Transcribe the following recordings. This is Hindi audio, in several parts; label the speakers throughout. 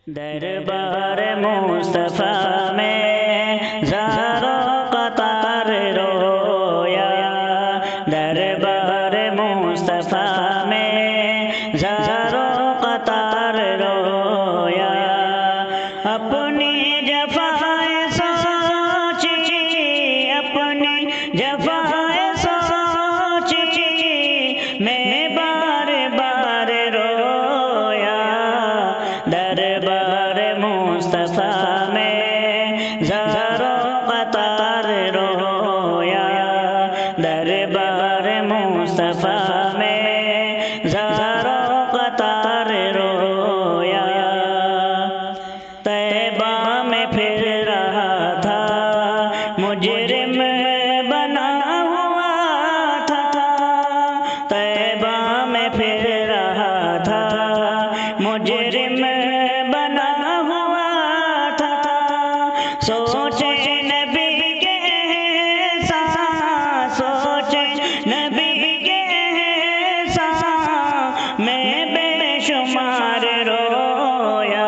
Speaker 1: दरबार मुस्तफा में ज़ारो कतार रोया। दरबार मुस्तफा में ज़ारो कतार रोया। अपनी जफ़ाए सोची, अपनी जफ़ाए सोची मैं बार बार रोया। दरबार मुस्तफा में ज़ारो कतार रोया। दरबार मुस्तफा में ज़ारो कतार रोया। तैबा में फिर रहा था मुजरिम बना हुआ था। तैबा में फिर रहा था मुजरिम बना हुआ था। सोचे नबी के साथ, सोचे नबी के साथ मैं बेशुमार रोया।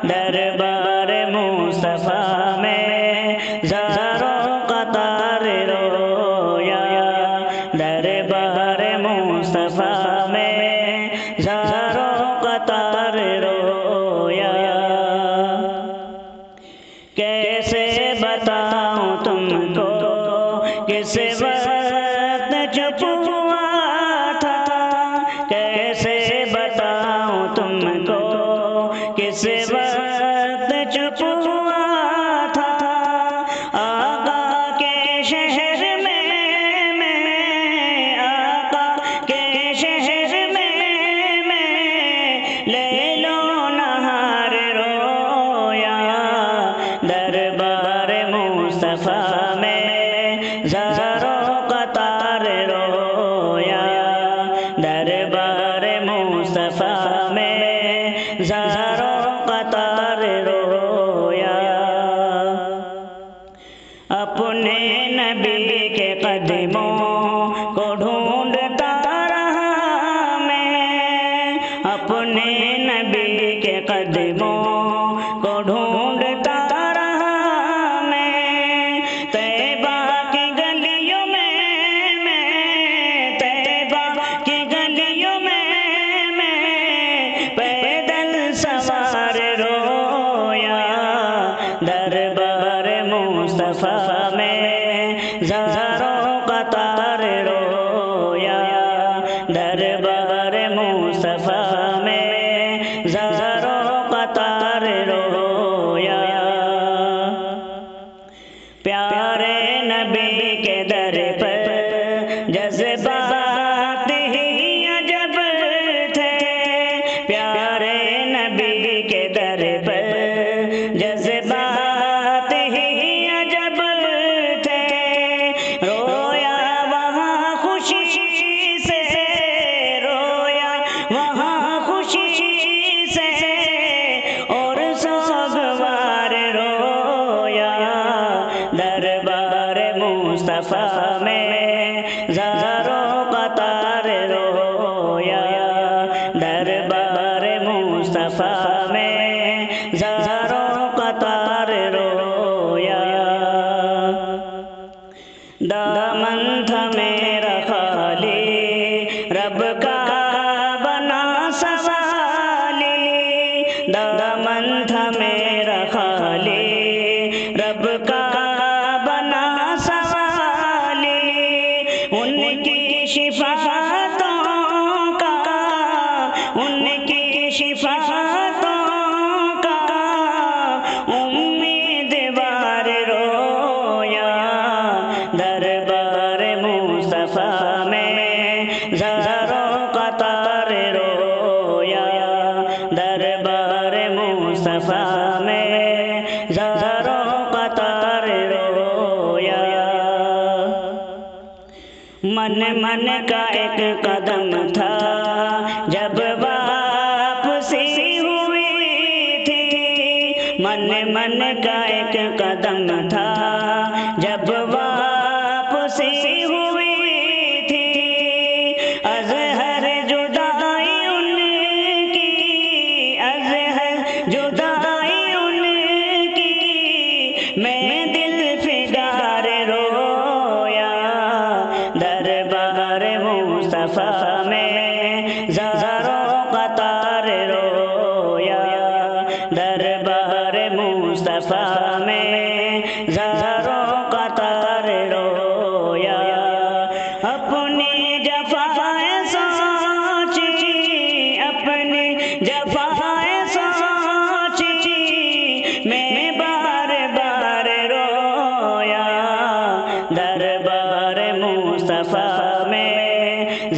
Speaker 1: दरबार मुस्तफा में ज़ारो कतार रोया। दरबार मुस्तफा में ज़ारो कतार रोया। कैसे बताऊं तुमको किस वक्त चुप हुआ था। कैसे बताऊं तुमको किस वक्त चुप हुआ था। आका के शहर में मैं, आका के शहर में मैं लैलो नहार रोया। दरबार मुस्तफा में ज़ारो कतार रोया। दरबार मुस्तफा में ज़ारो कतार रोया। अपने नबी के कदमों को ढूंढता रहा मैं। अपने नबी के कदमों को ढूंढता रहा मैं। तैबा की गलियों में मैं, तैबा की गलियों में मैं पैदल सवार रोया। दरबार मुस्तफा में ज़ारो कतार रोया। दरबार मुस्तफा में ज़ारो कतार रोया। प्यारे नबी के दर पर जज्बात ही अजब थे। प्यारे नबी के दर पर जज्बात ही अजब थे। रोया वहाँ खुशी से, रोया वहाँ खुशी से और सोगवार रोया। दरबार मुस्तफा में ज़ारो कतार रोया। दरबार मुस्तफा में ज़ारो कतार रोया। दामन था मेरा खाली रब का बना सवाली। दामन था मेरा खाली रब का बना सवाली। उनकी शिफाअतों का, उनकी शिफाअतों का उम्मीदवार रोया। दरबार मुस्तफा में ज़ारो कतार रोया। दरबार मुस्तफा में ज़ारो कतार रोया। मन मन का एक कदम था जब वापसी हुई थी। मन मन का एक कदम था जब वापसी हुई थी। अज़हर जुदाई उनकी, अज़हर जुदाई उनकी मैं दिल फिगार रोया। दरबार मुस्तफा में ज़ारो कतार रोया। दरबार मुस्तफा में ज़ारो कतार रोया। अपनी जफ़ाए सोची, अपनी जफ़ाए सोची मैं बार बार रोया। दरबार मुस्तफा में